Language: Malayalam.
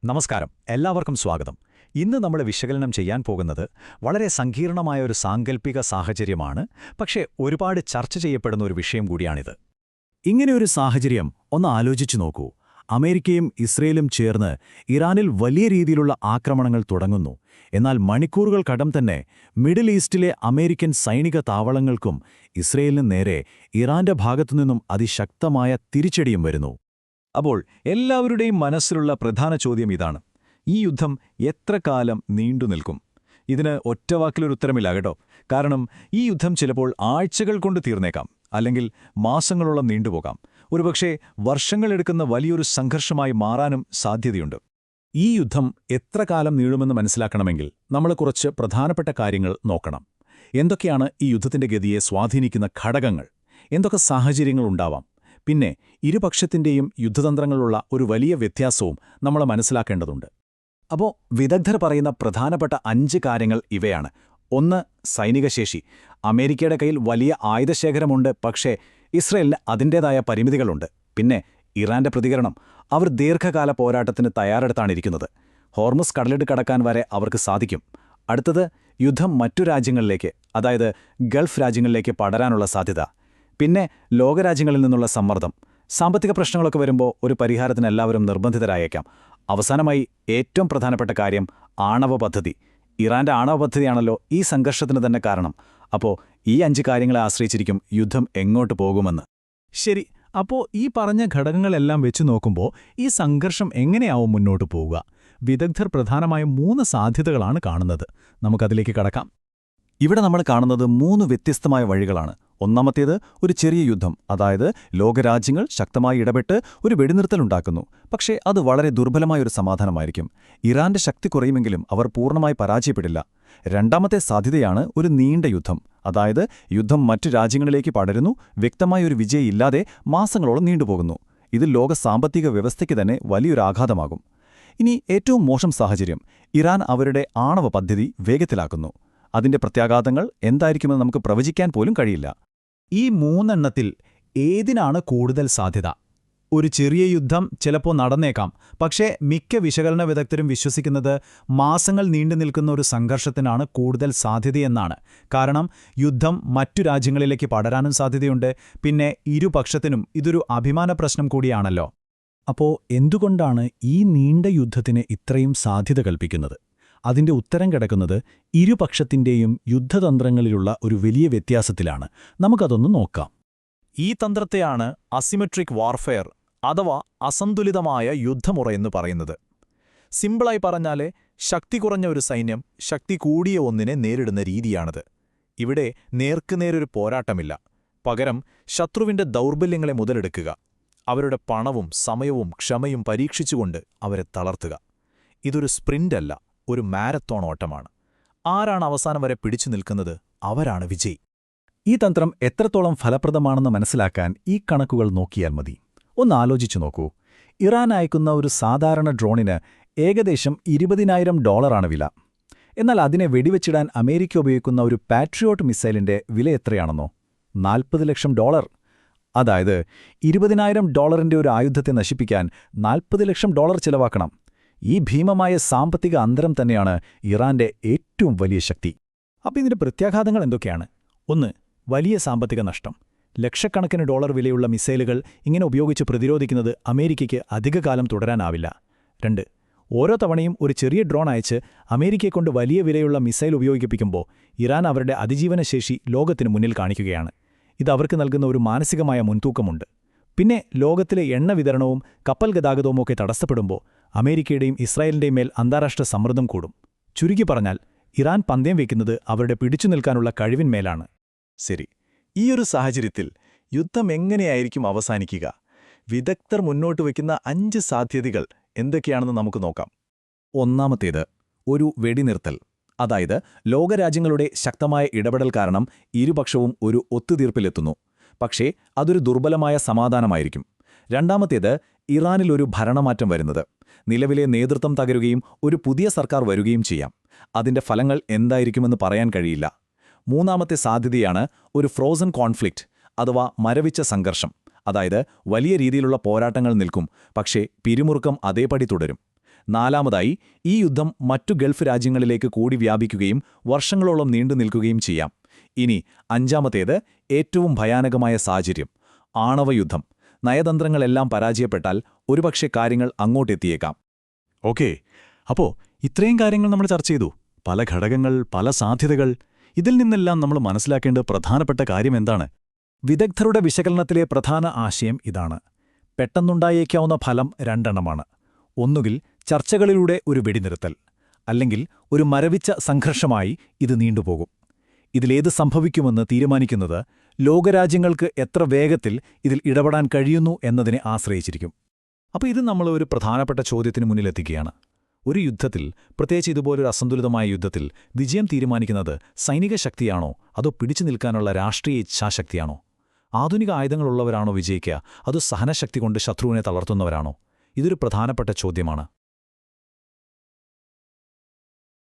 നമസ്കാരം, എല്ലാവർക്കും സ്വാഗതം. ഇന്ന് നമ്മൾ വിശകലനം ചെയ്യാൻ പോകുന്നത് വളരെ സങ്കീർണമായ ഒരു സാങ്കല്പിക സാഹചര്യമാണ്, പക്ഷേ ഒരുപാട് ചർച്ച ചെയ്യപ്പെടുന്ന ഒരു വിഷയം കൂടിയാണിത്. ഇങ്ങനെയൊരു സാഹചര്യം ഒന്ന് ആലോചിച്ചു നോക്കൂ. അമേരിക്കയും ഇസ്രയേലും ചേർന്ന് ഇറാനിൽ വലിയ രീതിയിലുള്ള ആക്രമണങ്ങൾ തുടങ്ങുന്നു. എന്നാൽ മണിക്കൂറുകൾക്കകം തന്നെ മിഡിൽ ഈസ്റ്റിലെ അമേരിക്കൻ സൈനിക താവളങ്ങൾക്കും ഇസ്രയേലിന് നേരെ ഇറാന്റെ ഭാഗത്തുനിന്നും അതിശക്തമായ തിരിച്ചടിയും വരുന്നു. അപ്പോൾ എല്ലാവരുടെയും മനസ്സിലുള്ള പ്രധാന ചോദ്യം ഇതാണ്: ഈ യുദ്ധം എത്ര കാലം നീണ്ടുനിൽക്കും? ഇതിന് ഒറ്റവാക്കിലൊരു ഉത്തരമില്ല കേട്ടോ. കാരണം ഈ യുദ്ധം ചിലപ്പോൾ ആഴ്ചകൾ കൊണ്ട് തീർന്നേക്കാം, അല്ലെങ്കിൽ മാസങ്ങളോളം നീണ്ടുപോകാം. ഒരുപക്ഷേ വർഷങ്ങളെടുക്കുന്ന വലിയൊരു സംഘർഷമായി മാറാനും സാധ്യതയുണ്ട്. ഈ യുദ്ധം എത്ര കാലം നീളുമെന്ന് മനസ്സിലാക്കണമെങ്കിൽ നമ്മൾ കുറച്ച് പ്രധാനപ്പെട്ട കാര്യങ്ങൾ നോക്കണം. എന്തൊക്കെയാണ് ഈ യുദ്ധത്തിന്റെ ഗതിയെ സ്വാധീനിക്കുന്ന ഘടകങ്ങൾ? എന്തൊക്കെ സാഹചര്യങ്ങളുണ്ടാവാം? പിന്നെ ഇരുപക്ഷത്തിന്റെയും യുദ്ധതന്ത്രങ്ങളുള്ള ഒരു വലിയ വ്യത്യാസവും നമ്മൾ മനസ്സിലാക്കേണ്ടതുണ്ട്. അപ്പോൾ വിദഗ്ധർ പറയുന്ന പ്രധാനപ്പെട്ട 5 കാര്യങ്ങൾ ഇവയാണ്. 1. സൈനികശേഷി. അമേരിക്കയുടെ കയ്യിൽ വലിയ ആയുധശേഖരമുണ്ട്, പക്ഷേ ഇസ്രയേലിന് അതിൻ്റേതായ പരിമിതികളുണ്ട്. പിന്നെ ഇറാന്റെ പ്രതികരണം. അവർ ദീർഘകാല പോരാട്ടത്തിന് തയ്യാറെടുത്താണിരിക്കുന്നത്. ഹോർമുസ് കടലിട്ട് കടക്കാൻ വരെ അവർക്ക് സാധിക്കും. അടുത്തത്, യുദ്ധം മറ്റു രാജ്യങ്ങളിലേക്ക്, അതായത് ഗൾഫ് രാജ്യങ്ങളിലേക്ക് പടരാനുള്ള സാധ്യത. പിന്നെ ലോകരാജ്യങ്ങളിൽ നിന്നുള്ള സമ്മർദ്ദം. സാമ്പത്തിക പ്രശ്നങ്ങളൊക്കെ വരുമ്പോൾ ഒരു പരിഹാരത്തിന് എല്ലാവരും നിർബന്ധിതരായേക്കാം. അവസാനമായി ഏറ്റവും പ്രധാനപ്പെട്ട കാര്യം, ആണവ പദ്ധതി. ഇറാന്റെ ആണവ പദ്ധതിയാണല്ലോ ഈ സംഘർഷത്തിന് തന്നെ കാരണം. അപ്പോൾ ഈ 5 കാര്യങ്ങളെ ആശ്രയിച്ചിരിക്കും യുദ്ധം എങ്ങോട്ട് പോകുമെന്ന്. ശരി, അപ്പോൾ ഈ പറഞ്ഞ ഘടകങ്ങളെല്ലാം വെച്ച് നോക്കുമ്പോൾ ഈ സംഘർഷം എങ്ങനെയാവും മുന്നോട്ട് പോവുക? വിദഗ്ധർ പ്രധാനമായും 3 സാധ്യതകളാണ് കാണുന്നത്. നമുക്കതിലേക്ക് കടക്കാം. ഇവിടെ നമ്മൾ കാണുന്നത് 3 വ്യത്യസ്തമായ വഴികളാണ്. ഒന്നാമത്തേത്, ഒരു ചെറിയ യുദ്ധം, അതായത് ലോകരാജ്യങ്ങൾ ശക്തമായി ഇടപെട്ട് ഒരു വെടിനിർത്തലുണ്ടാക്കുന്നു. പക്ഷേ അത് വളരെ ദുർബലമായൊരു സമാധാനമായിരിക്കും. ഇറാന്റെ ശക്തി കുറയുമെങ്കിലും അവർ പൂർണ്ണമായി പരാജയപ്പെടില്ല. രണ്ടാമത്തെ സാധ്യതയാണ് ഒരു നീണ്ട യുദ്ധം, അതായത് യുദ്ധം മറ്റു രാജ്യങ്ങളിലേക്ക് പടരുന്നു, വ്യക്തമായൊരു വിജയമില്ലാതെ മാസങ്ങളോളം നീണ്ടുപോകുന്നു. ഇത് ലോക സാമ്പത്തിക വ്യവസ്ഥയ്ക്ക് തന്നെ വലിയൊരു ആഘാതമാകും. ഇനി ഏറ്റവും മോശം സാഹചര്യം, ഇറാൻ അവരുടെ ആണവ പദ്ധതി വേഗത്തിലാക്കുന്നു. അതിന്റെ പ്രത്യാഘാതങ്ങൾ എന്തായിരിക്കുമെന്ന് നമുക്ക് പ്രവചിക്കാൻ പോലും കഴിയില്ല. ഈ 3 എണ്ണത്തിൽ ഏതിനാണ് കൂടുതൽ സാധ്യത? ഒരു ചെറിയ യുദ്ധം ചിലപ്പോൾ നടന്നേക്കാം, പക്ഷേ മിക്ക വിശകലന വിദഗ്ധരും വിശ്വസിക്കുന്നത് മാസങ്ങൾ നീണ്ടുനിൽക്കുന്ന ഒരു സംഘർഷത്തിനാണ് കൂടുതൽ സാധ്യതയെന്നാണ്. കാരണം യുദ്ധം മറ്റു രാജ്യങ്ങളിലേക്ക് പടരാനും സാധ്യതയുണ്ട്. പിന്നെ ഇരുപക്ഷത്തിനും ഇതൊരു അഭിമാന പ്രശ്നം കൂടിയാണല്ലോ. അപ്പോൾ എന്തുകൊണ്ടാണ് ഈ നീണ്ട യുദ്ധത്തിന് ഇത്രയും സാധ്യത കൽപ്പിക്കുന്നത്? അതിന്റെ ഉത്തരം കിടക്കുന്നത് ഇരുപക്ഷത്തിന്റെയും യുദ്ധതന്ത്രങ്ങളിലുള്ള ഒരു വലിയ വ്യത്യാസത്തിലാണ്. നമുക്കതൊന്ന് നോക്കാം. ഈ തന്ത്രത്തെയാണ് അസിമെട്രിക് വാർഫെയർ അഥവാ അസന്തുലിതമായ യുദ്ധമുറയെന്ന് പറയുന്നത്. സിമ്പിളായി പറഞ്ഞാൽ, ശക്തി കുറഞ്ഞ ഒരു സൈന്യം ശക്തി കൂടിയ ഒന്നിനെ നേരിടുന്ന രീതിയാണിത്. ഇവിടെ നേർക്കുനേരൊരു പോരാട്ടമില്ല. പകരം ശത്രുവിന്റെ ദൗർബല്യങ്ങളെ മുതലെടുക്കുക, അവരുടെ പണവും സമയവും ക്ഷമയും പരീക്ഷിച്ചുകൊണ്ട് അവരെ തളർത്തുക. ഇതൊരു സ്പ്രിന്റല്ല, ഒരു മാരത്തോൺ ഓട്ടമാണ്. ആരാണ് അവസാനം വരെ പിടിച്ചു നിൽക്കുന്നത്, അവരാണ് വിജയി. ഈ തന്ത്രം എത്രത്തോളം ഫലപ്രദമാണെന്ന് മനസ്സിലാക്കാൻ ഈ കണക്കുകൾ നോക്കിയാൽ മതി. ഒന്ന് ആലോചിച്ചു നോക്കൂ. ഇറാൻ അയക്കുന്ന ഒരു സാധാരണ ഡ്രോണിന് ഏകദേശം $20,000 വില. എന്നാൽ അതിനെ വെടിവെച്ചിടാൻ അമേരിക്ക ഉപയോഗിക്കുന്ന ഒരു പാട്രിയോട്ട് മിസൈലിന്റെ വില എത്രയാണെന്നോ? $40 ലക്ഷം. അതായത് $20,000 ഒരു ആയുധത്തെ നശിപ്പിക്കാൻ $40 ലക്ഷം ചിലവാക്കണം. ഈ ഭീമമായ സാമ്പത്തിക അന്തരം തന്നെയാണ് ഇറാന്റെ ഏറ്റവും വലിയ ശക്തി. അപ്പോൾ ഇതിന്റെ പ്രത്യാഘാതങ്ങൾ എന്തൊക്കെയാണ്? 1. വലിയ സാമ്പത്തിക നഷ്ടം. ലക്ഷക്കണക്കിന് ഡോളർ വിലയുള്ള മിസൈലുകൾ ഇങ്ങനെ ഉപയോഗിച്ച് പ്രതിരോധിക്കുന്നത് അമേരിക്കയ്ക്ക് അധികകാലം തുടരാനാവില്ല. 2. ഓരോ തവണയും ഒരു ചെറിയ ഡ്രോൺ അയച്ച് അമേരിക്കയെക്കൊണ്ട് വലിയ വിലയുള്ള മിസൈൽ ഉപയോഗിപ്പിക്കുമ്പോൾ ഇറാൻ അവരുടെ അതിജീവനശേഷി ലോകത്തിന് മുന്നിൽ കാണിക്കുകയാണ്. ഇത് അവർക്ക് നൽകുന്ന ഒരു മാനസികമായ മുൻതൂക്കമുണ്ട്. പിന്നെ ലോകത്തിലെ എണ്ണ വിതരണവും കപ്പൽ ഗതാഗതവുമൊക്കെ തടസ്സപ്പെടുമ്പോൾ അമേരിക്കയുടെയും ഇസ്രായേലിന്റെയും മേൽ അന്താരാഷ്ട്ര സമ്മർദ്ദം കൂടും. ചുരുക്കി പറഞ്ഞാൽ, ഇറാൻ പന്തയം വയ്ക്കുന്നത് അവരുടെ പിടിച്ചുനിൽക്കാനുള്ള കഴിവിന്മേലാണ്. ശരി, ഈയൊരു സാഹചര്യത്തിൽ യുദ്ധം എങ്ങനെയായിരിക്കും അവസാനിക്കുക? വിദഗ്ധർ മുന്നോട്ട് വയ്ക്കുന്ന 5 സാധ്യതകൾ എന്തൊക്കെയാണെന്ന് നമുക്ക് നോക്കാം. ഒന്നാമത്തേത്, ഒരു വെടിനിർത്തൽ. അതായത് ലോകരാജ്യങ്ങളുടെ ശക്തമായ ഇടപെടൽ കാരണം ഇരുപക്ഷവും ഒരു ഒത്തുതീർപ്പിലെത്തുന്നു. പക്ഷേ അതൊരു ദുർബലമായ സമാധാനമായിരിക്കും. രണ്ടാമത്തേത്, ഇറാനിലൊരു ഭരണമാറ്റം വരുന്നത്. നിലവിലെ നേതൃത്വം തകരുകയും ഒരു പുതിയ സർക്കാർ വരികയും ചെയ്യാം. അതിന്റെ ഫലങ്ങൾ എന്തായിരിക്കുമെന്ന് പറയാൻ കഴിയില്ല. മൂന്നാമത്തെ സാധ്യതയാണ് ഒരു ഫ്രോസൺ കോൺഫ്ലിക്റ്റ് അഥവാ മരവിച്ച സംഘർഷം. അതായത് വലിയ രീതിയിലുള്ള പോരാട്ടങ്ങൾ നിൽക്കും, പക്ഷേ പിരിമുറുക്കം അതേപടി തുടരും. നാലാമതായി, ഈ യുദ്ധം മറ്റു ഗൾഫ് രാജ്യങ്ങളിലേക്ക് കൂടി വ്യാപിക്കുകയും വർഷങ്ങളോളം നീണ്ടു നിൽക്കുകയും ചെയ്യാം. ഇനി അഞ്ചാമത്തേത്, ഏറ്റവും ഭയാനകമായ സാഹചര്യം: ആണവയുദ്ധം. നയതന്ത്രങ്ങളെല്ലാം പരാജയപ്പെട്ടാൽ ഒരുപക്ഷെ കാര്യങ്ങൾ അങ്ങോട്ടെത്തിയേക്കാം. ഓക്കേ, അപ്പോ ഇത്രയും കാര്യങ്ങൾ നമ്മൾ ചർച്ച ചെയ്തു. പല ഘടകങ്ങൾ, പല സാധ്യതകൾ. ഇതിൽ നിന്നെല്ലാം നമ്മൾ മനസ്സിലാക്കേണ്ട പ്രധാനപ്പെട്ട കാര്യം എന്താണ്? വിദഗ്ധരുടെ വിശകലനത്തിലെ പ്രധാന ആശയം ഇതാണ്: പെട്ടെന്നുണ്ടായേക്കാവുന്ന ഫലം രണ്ടെണ്ണമാണ്. ഒന്നുകിൽ ചർച്ചകളിലൂടെ ഒരു വെടിനിർത്തൽ, അല്ലെങ്കിൽ ഒരു മരവിച്ച സംഘർഷമായി ഇത് നീണ്ടുപോകും. ഇതിലേത് സംഭവിക്കുമെന്ന് തീരുമാനിക്കുന്നത് ലോകരാജ്യങ്ങൾക്ക് എത്ര വേഗത്തിൽ ഇതിൽ ഇടപെടാൻ കഴിയുന്നു എന്നതിനെ ആശ്രയിച്ചിരിക്കും. അപ്പോൾ ഇത് നമ്മൾ ഒരു പ്രധാനപ്പെട്ട ചോദ്യത്തിന് മുന്നിലെത്തിക്കുകയാണ്. ഒരു യുദ്ധത്തിൽ, പ്രത്യേകിച്ച് ഇതുപോലൊരു അസന്തുലിതമായ യുദ്ധത്തിൽ, വിജയം തീരുമാനിക്കുന്നത് സൈനിക ശക്തിയാണോ അതോ പിടിച്ചു നിൽക്കാനുള്ള രാഷ്ട്രീയ ഇച്ഛാശക്തിയാണോ? ആധുനിക ആയുധങ്ങളുള്ളവരാണോ വിജയിക്കുക, അതോ സഹനശക്തി കൊണ്ട് ശത്രുവിനെ തളർത്തുന്നവരാണോ? ഇതൊരു പ്രധാനപ്പെട്ട ചോദ്യമാണ്.